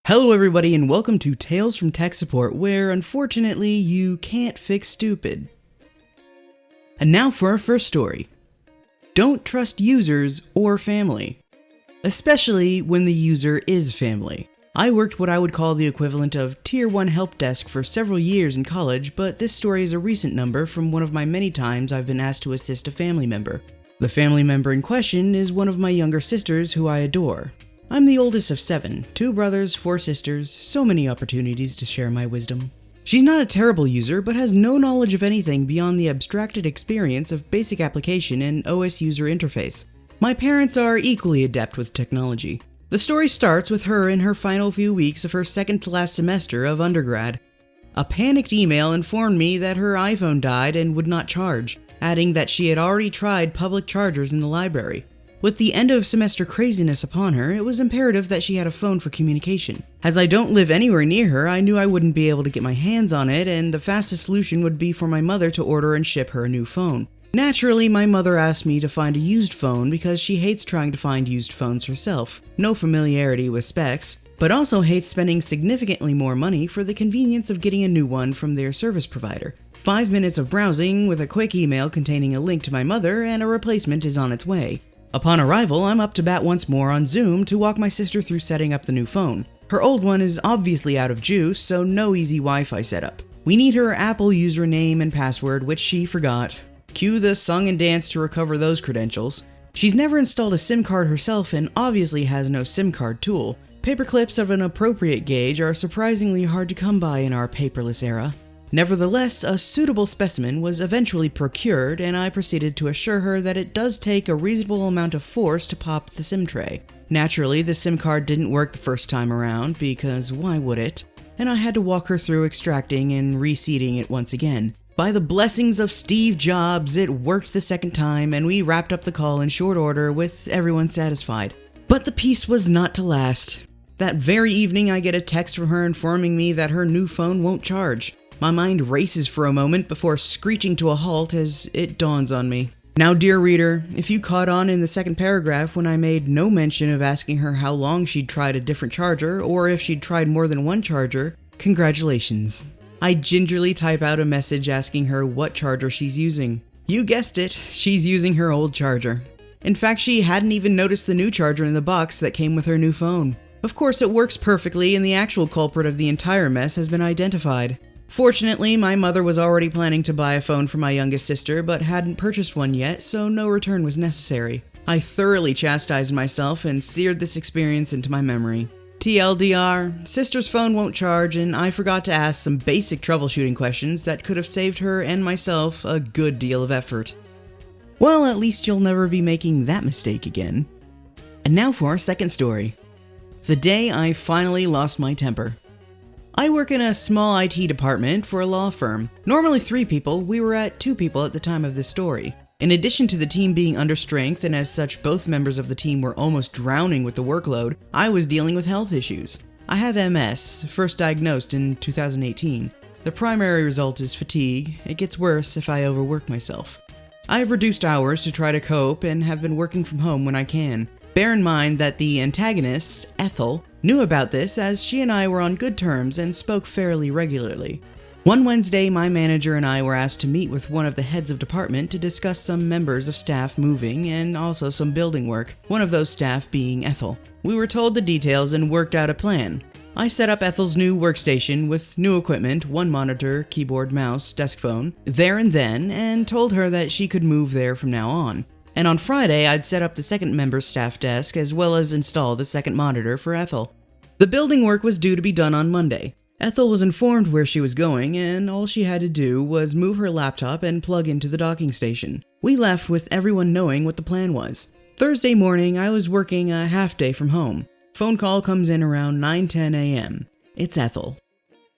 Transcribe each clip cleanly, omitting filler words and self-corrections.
Hello everybody and welcome to Tales from Tech Support, where unfortunately you can't fix stupid. And now for our first story. Don't trust users or family, especially when the user is family. I worked what I would call the equivalent of Tier 1 help desk for several years in college, but this story is a recent number from one of my many times I've been asked to assist a family member. The family member in question is one of my younger sisters who I adore. I'm the oldest of 7, 2 brothers, 4 sisters, so many opportunities to share my wisdom. She's not a terrible user, but has no knowledge of anything beyond the abstracted experience of basic application and OS user interface. My parents are equally adept with technology. The story starts with her in her final few weeks of her second to last semester of undergrad. A panicked email informed me that her iPhone died and would not charge, adding that she had already tried public chargers in the library. With the end of semester craziness upon her, it was imperative that she had a phone for communication. As I don't live anywhere near her, I knew I wouldn't be able to get my hands on it, and the fastest solution would be for my mother to order and ship her a new phone. Naturally, my mother asked me to find a used phone because she hates trying to find used phones herself. No familiarity with specs, but also hates spending significantly more money for the convenience of getting a new one from their service provider. 5 minutes of browsing with a quick email containing a link to my mother, and a replacement is on its way. Upon arrival, I'm up to bat once more on Zoom to walk my sister through setting up the new phone. Her old one is obviously out of juice, so no easy Wi-Fi setup. We need her Apple username and password, which she forgot. Cue the song and dance to recover those credentials. She's never installed a SIM card herself and obviously has no SIM card tool. Paper clips of an appropriate gauge are surprisingly hard to come by in our paperless era. Nevertheless, a suitable specimen was eventually procured, and I proceeded to assure her that it does take a reasonable amount of force to pop the SIM tray. Naturally, the SIM card didn't work the first time around, because why would it? And I had to walk her through extracting and reseating it once again. By the blessings of Steve Jobs, it worked the second time, and we wrapped up the call in short order with everyone satisfied. But the peace was not to last. That very evening, I get a text from her informing me that her new phone won't charge. My mind races for a moment before screeching to a halt as it dawns on me. Now, dear reader, if you caught on in the second paragraph when I made no mention of asking her how long she'd tried a different charger, or if she'd tried more than one charger, congratulations. I gingerly type out a message asking her what charger she's using. You guessed it, she's using her old charger. In fact, she hadn't even noticed the new charger in the box that came with her new phone. Of course, it works perfectly, and the actual culprit of the entire mess has been identified. Fortunately, my mother was already planning to buy a phone for my youngest sister, but hadn't purchased one yet, so no return was necessary. I thoroughly chastised myself and seared this experience into my memory. TLDR, sister's phone won't charge, and I forgot to ask some basic troubleshooting questions that could have saved her and myself a good deal of effort. Well, at least you'll never be making that mistake again. And now for our second story. The day I finally lost my temper. I work in a small IT department for a law firm. Normally 3 people, we were at 2 people at the time of this story. In addition to the team being under strength, and as such both members of the team were almost drowning with the workload, I was dealing with health issues. I have MS, first diagnosed in 2018. The primary result is fatigue. It gets worse if I overwork myself. I have reduced hours to try to cope and have been working from home when I can. Bear in mind that the antagonist, Ethel, knew about this as she and I were on good terms and spoke fairly regularly. One Wednesday, my manager and I were asked to meet with one of the heads of department to discuss some members of staff moving and also some building work, one of those staff being Ethel. We were told the details and worked out a plan. I set up Ethel's new workstation with new equipment, 1 monitor, keyboard, mouse, desk phone, there and then, and told her that she could move there from now on. And on Friday, I'd set up the second member's staff desk as well as install the second monitor for Ethel. The building work was due to be done on Monday. Ethel was informed where she was going, and all she had to do was move her laptop and plug into the docking station. We left with everyone knowing what the plan was. Thursday morning, I was working a half day from home. Phone call comes in around 9:10 a.m. It's Ethel.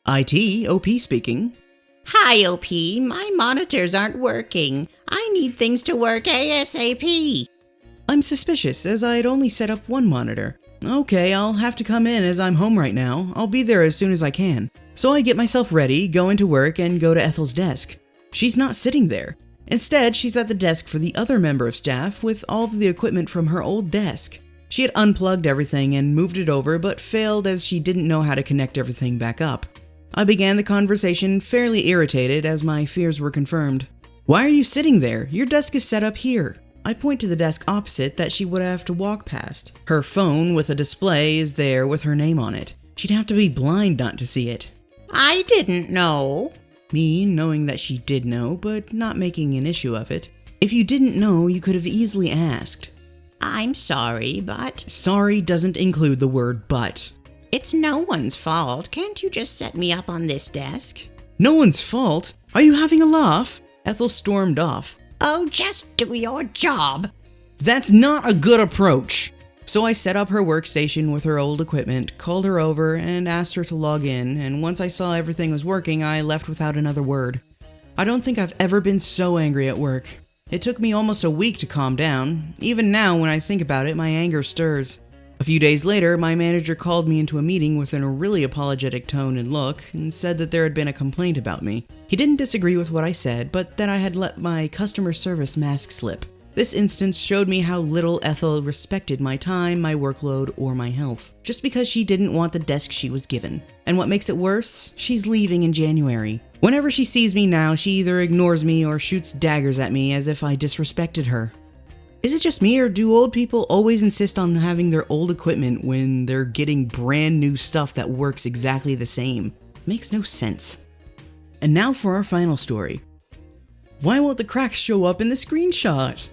IT, OP speaking. Hi, OP. My monitors aren't working. I need things to work ASAP. I'm suspicious, as I'd only set up 1 monitor. Okay, I'll have to come in as I'm home right now. I'll be there as soon as I can. So I get myself ready, go into work, and go to Ethel's desk. She's not sitting there. Instead, she's at the desk for the other member of staff with all of the equipment from her old desk. She had unplugged everything and moved it over, but failed as she didn't know how to connect everything back up. I began the conversation fairly irritated as my fears were confirmed. "Why are you sitting there? Your desk is set up here." I point to the desk opposite that she would have to walk past. Her phone with a display is there with her name on it. She'd have to be blind not to see it. I didn't know. Me, knowing that she did know, but not making an issue of it. "If you didn't know, you could have easily asked." I'm sorry, but Sorry doesn't include the word but. it's no one's fault. Can't you just set me up on this desk? No one's fault? Are you having a laugh? Ethel stormed off. Oh, just do your job. That's not a good approach. So I set up her workstation with her old equipment, called her over, and asked her to log in, and once I saw everything was working, I left without another word. I don't think I've ever been so angry at work. It took me almost a week to calm down. Even now, when I think about it, my anger stirs. A few days later, my manager called me into a meeting with a really apologetic tone and look, and said that there had been a complaint about me. He didn't disagree with what I said, but that I had let my customer service mask slip. This instance showed me how little Ethel respected my time, my workload, or my health, just because she didn't want the desk she was given. And what makes it worse? She's leaving in January. Whenever she sees me now, she either ignores me or shoots daggers at me as if I disrespected her. Is it just me, or do old people always insist on having their old equipment when they're getting brand new stuff that works exactly the same? Makes no sense. And now for our final story. Why won't the cracks show up in the screenshot?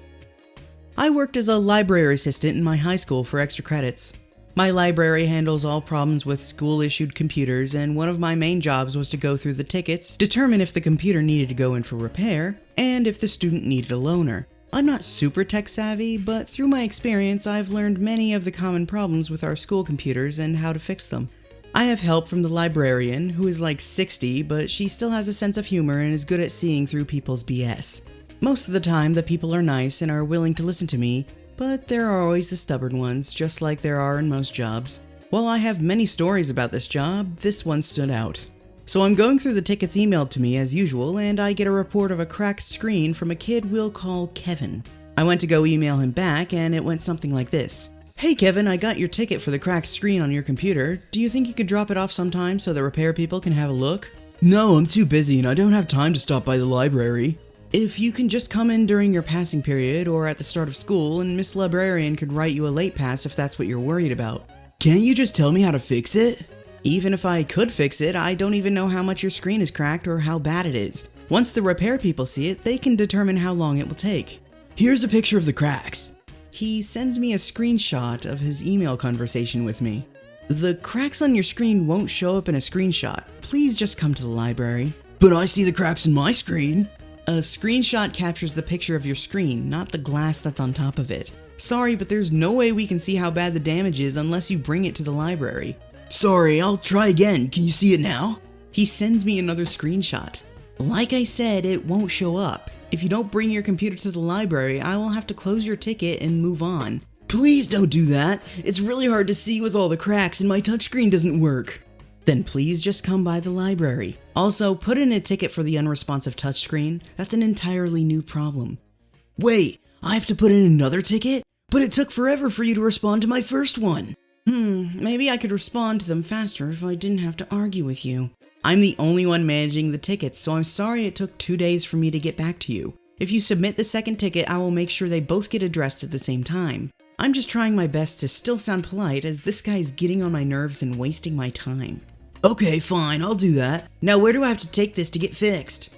I worked as a library assistant in my high school for extra credits. My library handles all problems with school-issued computers, and one of my main jobs was to go through the tickets, determine if the computer needed to go in for repair, and if the student needed a loaner. I'm not super tech-savvy, but through my experience, I've learned many of the common problems with our school computers and how to fix them. I have help from the librarian, who is like 60, but she still has a sense of humor and is good at seeing through people's BS. Most of the time, the people are nice and are willing to listen to me, but there are always the stubborn ones, just like there are in most jobs. While I have many stories about this job, this one stood out. So I'm going through the tickets emailed to me as usual, and I get a report of a cracked screen from a kid we'll call Kevin. I went to go email him back, and it went something like this. "Hey Kevin, I got your ticket for the cracked screen on your computer. Do you think you could drop it off sometime so the repair people can have a look?" "No, I'm too busy and I don't have time to stop by the library." "If you can just come in during your passing period or at the start of school, and Miss Librarian could write you a late pass if that's what you're worried about." "Can't you just tell me how to fix it?" "Even if I could fix it, I don't even know how much your screen is cracked or how bad it is. Once the repair people see it, they can determine how long it will take." "Here's a picture of the cracks." He sends me a screenshot of his email conversation with me. "The cracks on your screen won't show up in a screenshot. Please just come to the library." "But I see the cracks in my screen." "A screenshot captures the picture of your screen, not the glass that's on top of it. Sorry, but there's no way we can see how bad the damage is unless you bring it to the library." "Sorry, I'll try again. Can you see it now?" He sends me another screenshot. "Like I said, it won't show up. If you don't bring your computer to the library, I will have to close your ticket and move on." "Please don't do that. It's really hard to see with all the cracks and my touchscreen doesn't work." "Then please just come by the library. Also, put in a ticket for the unresponsive touchscreen. That's an entirely new problem." "Wait, I have to put in another ticket? But it took forever for you to respond to my first one." Maybe I could respond to them faster if I didn't have to argue with you. I'm the only one managing the tickets, so I'm sorry it took 2 days for me to get back to you. If you submit the second ticket, I will make sure they both get addressed at the same time. I'm just trying my best to still sound polite, as this guy is getting on my nerves and wasting my time." "Okay, fine, I'll do that. Now where do I have to take this to get fixed?"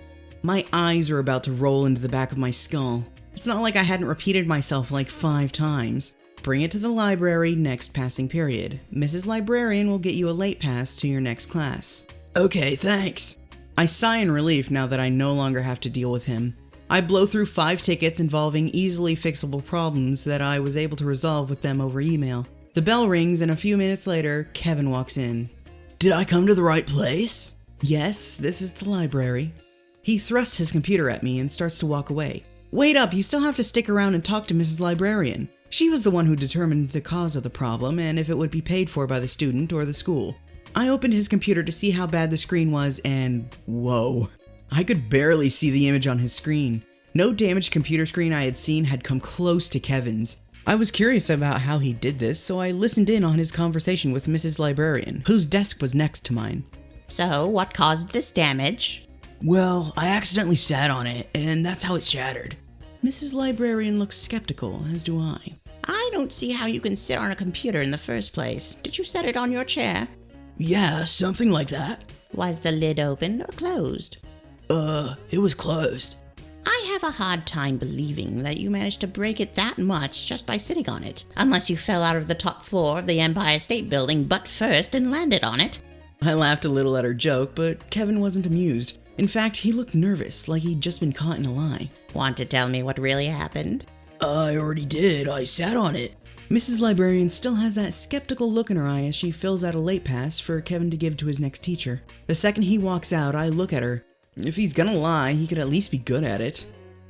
My eyes are about to roll into the back of my skull. It's not like I hadn't repeated myself like 5 times. "Bring it to the library next passing period. Mrs. Librarian will get you a late pass to your next class." "Okay, thanks." I sigh in relief now that I no longer have to deal with him. I blow through 5 tickets involving easily fixable problems that I was able to resolve with them over email. The bell rings, and a few minutes later, Kevin walks in. "Did I come to the right place?" "Yes, this is the library." He thrusts his computer at me and starts to walk away. "Wait up, you still have to stick around and talk to Mrs. Librarian. She was the one who determined the cause of the problem and if it would be paid for by the student or the school." I opened his computer to see how bad the screen was, and whoa. I could barely see the image on his screen. No damaged computer screen I had seen had come close to Kevin's. I was curious about how he did this, so I listened in on his conversation with Mrs. Librarian, whose desk was next to mine. So, what caused this damage? Well, I accidentally sat on it, and that's how it shattered. Mrs. Librarian looks skeptical, as do I. I don't see how you can sit on a computer in the first place. Did you set it on your chair? Yeah, something like that. Was the lid open or closed? It was closed. I have a hard time believing that you managed to break it that much just by sitting on it, unless you fell out of the top floor of the Empire State Building butt first and landed on it. I laughed a little at her joke, but Kevin wasn't amused. In fact, he looked nervous, like he'd just been caught in a lie. Want to tell me what really happened? I already did. I sat on it. Mrs. Librarian still has that skeptical look in her eye as she fills out a late pass for Kevin to give to his next teacher. The second he walks out, I look at her. If he's gonna lie, he could at least be good at it.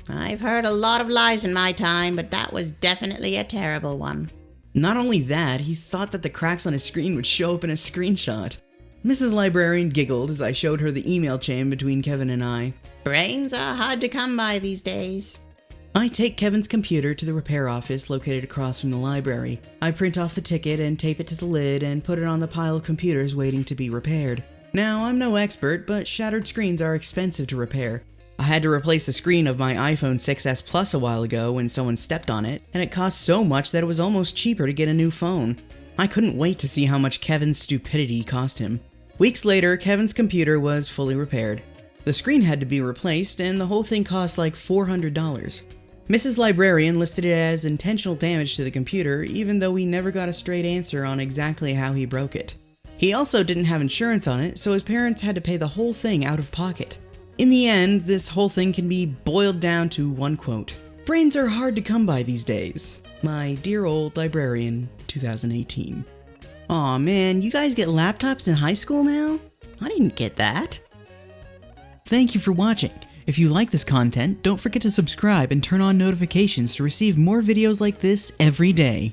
I've heard a lot of lies in my time, but that was definitely a terrible one. Not only that, he thought that the cracks on his screen would show up in a screenshot. Mrs. Librarian giggled as I showed her the email chain between Kevin and I. Brains are hard to come by these days. I take Kevin's computer to the repair office located across from the library. I print off the ticket and tape it to the lid and put it on the pile of computers waiting to be repaired. Now, I'm no expert, but shattered screens are expensive to repair. I had to replace the screen of my iPhone 6s Plus a while ago when someone stepped on it, and it cost so much that it was almost cheaper to get a new phone. I couldn't wait to see how much Kevin's stupidity cost him. Weeks later, Kevin's computer was fully repaired. The screen had to be replaced, and the whole thing cost like $400. Mrs. Librarian listed it as intentional damage to the computer, even though we never got a straight answer on exactly how he broke it. He also didn't have insurance on it, so his parents had to pay the whole thing out of pocket. In the end, this whole thing can be boiled down to one quote. Brains are hard to come by these days. My dear old librarian, 2018. Aw man, you guys get laptops in high school now? I didn't get that. Thank you for watching. If you like this content, don't forget to subscribe and turn on notifications to receive more videos like this every day.